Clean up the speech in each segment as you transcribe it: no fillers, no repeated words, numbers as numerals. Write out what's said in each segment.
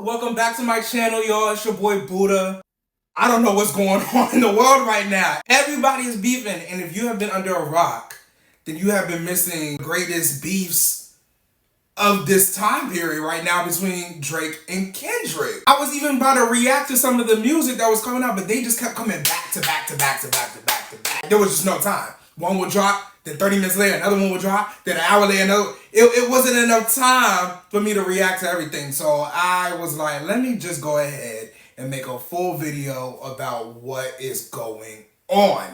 Welcome back to my channel, y'all. It's your boy Buddha. I don't know what's going on in the world right now. Everybody is beefing, and if you have been under a rock, then you have been missing the greatest beefs of this time period right now between Drake and Kendrick. I was even about to react to some of the music that was coming out, but they just kept coming back to back to back to back to back to back. There was just no time. One would drop, then 30 minutes later, another one would drop, then an hour later, another. It wasn't enough time for me to react to everything. So I was like, let me just go ahead and make a full video about what is going on.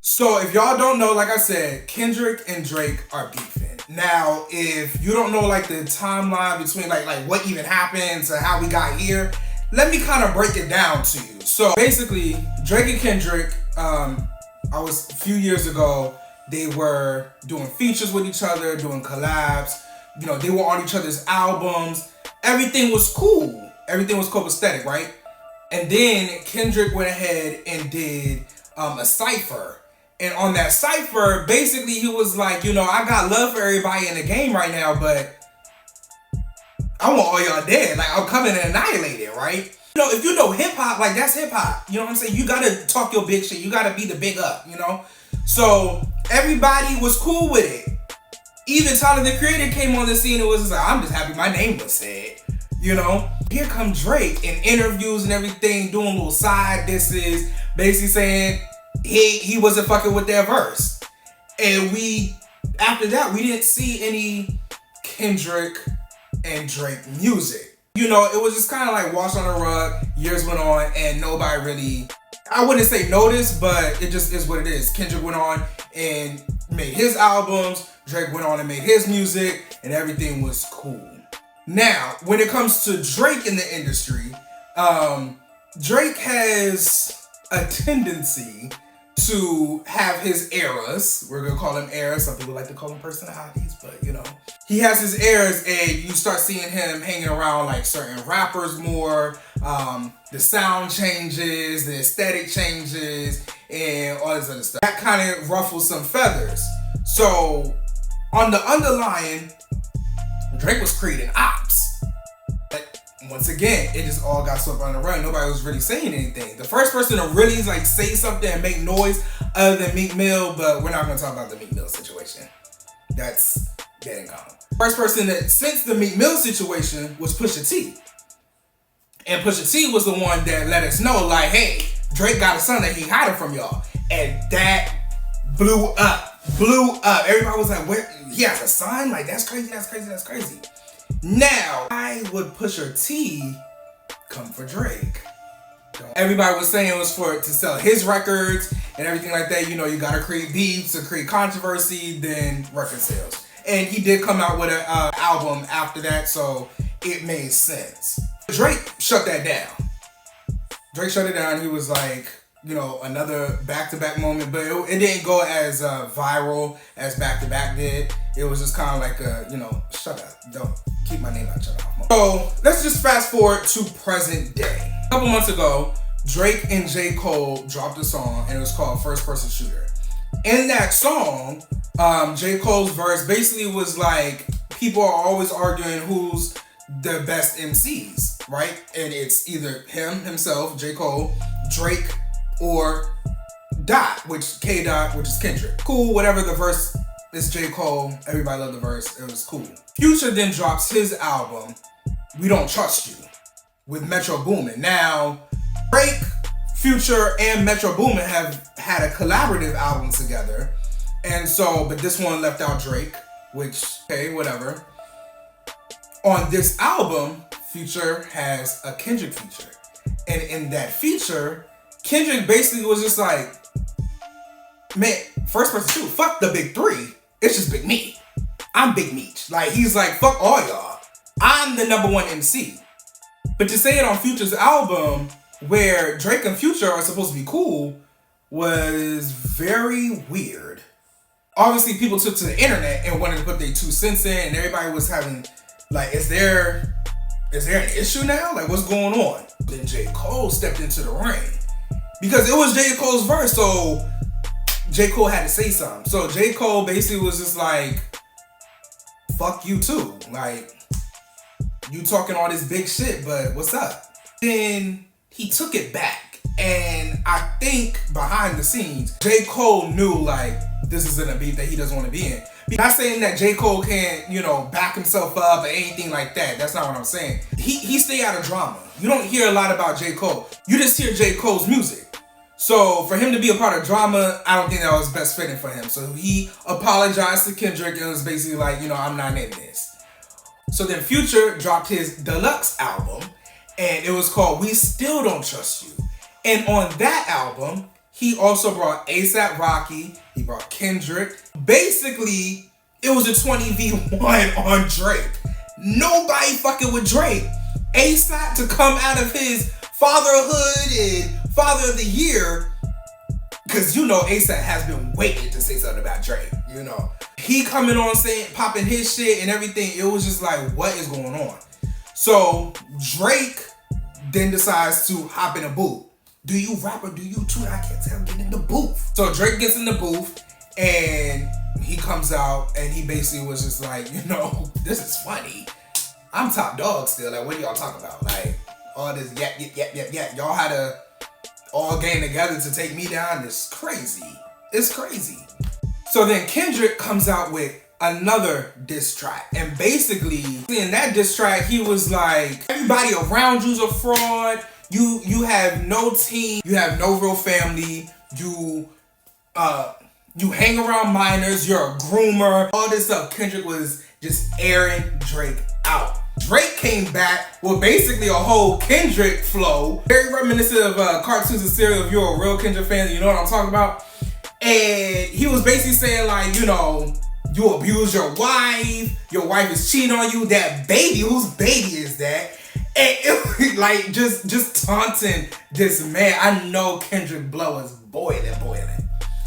So if y'all don't know, like I said, Kendrick and Drake are beefing. Now, if you don't know like the timeline between like what even happened to how we got here, let me kind of break it down to you. So basically, Drake and Kendrick, a few years ago, they were doing features with each other, doing collabs. You know, they were on each other's albums. Everything was cool. Everything was copacetic, right? And then Kendrick went ahead and did a cypher. And on that cypher, basically he was like, you know, I got love for everybody in the game right now, but I want all y'all dead. Like, I'm coming and annihilate it, right? You know, if you know hip hop, like that's hip hop. You know what I'm saying? You gotta talk your big shit. You gotta be the big up, you know? So everybody was cool with it. Even Tyler the Creator came on the scene and was just like, I'm just happy my name was said, you know? Here comes Drake in interviews and everything, doing little side disses, basically saying he wasn't fucking with their verse. And after that, we didn't see any Kendrick and Drake music. You know, it was just kind of like washed on the rug. Years went on and nobody really, I wouldn't say noticed, but it just is what it is. Kendrick went on and made his albums. Drake went on and made his music, and everything was cool. Now, when it comes to Drake in the industry, Drake has a tendency to have his eras. We're gonna call them eras. Some people like to call them personalities, but you know. He has his eras, and you start seeing him hanging around like certain rappers more. The sound changes, the aesthetic changes, and all this other stuff. That kind of ruffles some feathers. So, on the underlying, Drake was creating ops. Once again, it just all got swept on the run. Nobody was really saying anything. The first person to really like say something and make noise other than Meek Mill, but we're not gonna talk about the Meek Mill situation. That's dead and gone. First person that since the Meek Mill situation was Pusha T. And Pusha T was the one that let us know, like, hey, Drake got a son that he hiding from y'all. And that blew up. Everybody was like, where? He has a son? Like, that's crazy, that's crazy, that's crazy. Now, why would Pusha T come for Drake? Everybody was saying it was to sell his records and everything like that. You know, you gotta create beefs to create controversy, then record sales. And he did come out with an album after that, so it made sense. Drake shut that down. Drake shut it down. He was like, you know, another back-to-back moment, but it didn't go as viral as back-to-back did. It was just kind of like a, you know, shut up, don't keep my name out your mouth. So let's just fast forward to present day. A couple months ago, Drake and J. Cole dropped a song, and it was called First Person Shooter. In that song, J. Cole's verse basically was like, people are always arguing who's the best MCs, right? And it's either himself, J. Cole, Drake, or Dot, K. Dot, which is Kendrick. Cool, whatever the verse is, J. Cole, everybody loved the verse, it was cool. Future then drops his album, We Don't Trust You, with Metro Boomin. Now, Drake, Future, and Metro Boomin have had a collaborative album together, and so, but this one left out Drake, which, okay, whatever. On this album, Future has a Kendrick feature, and in that feature, Kendrick basically was just like, man, first person shoot, fuck the big three. It's just Big Me. I'm Big Meech. Like, he's like, fuck all y'all. I'm the #1 MC. But to say it on Future's album, where Drake and Future are supposed to be cool, was very weird. Obviously, people took to the internet and wanted to put their 2 cents in, and everybody was having, like, is there an issue now? Like, what's going on? Then J. Cole stepped into the ring. Because it was J. Cole's verse, so J. Cole had to say something. So J. Cole basically was just like, fuck you too. Like, you talking all this big shit, but what's up? Then he took it back. And I think behind the scenes, J. Cole knew like this isn't a beef that he doesn't want to be in. Not saying that J. Cole can't, back himself up or anything like that. That's not what I'm saying. He stay out of drama. You don't hear a lot about J. Cole. You just hear J. Cole's music. So for him to be a part of drama, I don't think that was best fitting for him. So he apologized to Kendrick and was basically like, I'm not in this. So then Future dropped his deluxe album, and it was called We Still Don't Trust You. And on that album, he also brought A$AP Rocky, he brought Kendrick. Basically, it was a 20v1 on Drake. Nobody fucking with Drake. A$AP to come out of his fatherhood and Father of the Year, because A$AP has been waiting to say something about Drake, He coming on saying, popping his shit and everything, it was just like, what is going on? So Drake then decides to hop in a booth. Do you rap or do you tweet? I can't tell, get in the booth. So Drake gets in the booth and he comes out and he basically was just like, this is funny. I'm top dog still. Like, what are y'all talking about? Like, all this yap. Y'all had to all gang together to take me down. It's crazy. It's crazy. So then Kendrick comes out with another diss track. And basically, in that diss track, he was like, everybody around you's a fraud. You have no team. You have no real family. You hang around minors. You're a groomer. All this stuff. Kendrick was just airing Drake out. Drake came back with basically a whole Kendrick flow. Very reminiscent of cartoons and cereal. If you're a real Kendrick fan, you know what I'm talking about. And he was basically saying like, you abuse your wife is cheating on you, that baby, whose baby is that? And it was like just taunting this man. I know Kendrick blow is boiling.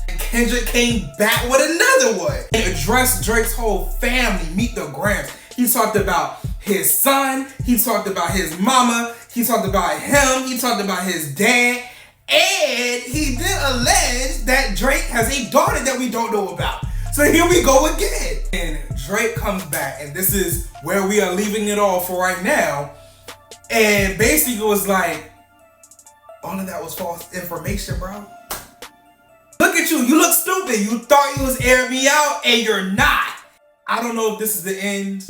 And Kendrick came back with another one and addressed Drake's whole family, meet the Grams. He talked about his son, he talked about his mama, he talked about him, he talked about his dad, and he did allege that Drake has a daughter that we don't know about. So here we go again. And Drake comes back, and this is where we are leaving it all for right now. And basically was like, all of that was false information, bro. Look at you look stupid. You thought you was airing me out, and you're not. I don't know if this is the end.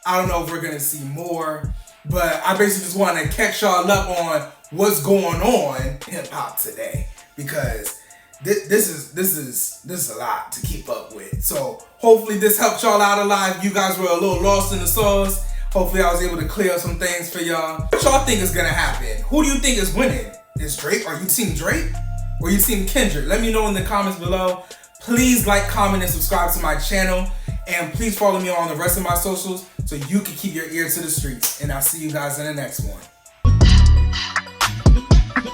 I don't know if we're gonna see more, but I basically just want to catch y'all up on what's going on in hip hop today, because this is a lot to keep up with. So hopefully this helped y'all out a lot. If you guys were a little lost in the sauce, hopefully I was able to clear up some things for y'all. What y'all think is gonna happen? Who do you think is winning? Is Drake? Are you team Drake? Or you team Kendrick? Let me know in the comments below. Please like, comment, and subscribe to my channel. And please follow me on the rest of my socials so you can keep your ear to the streets. And I'll see you guys in the next one.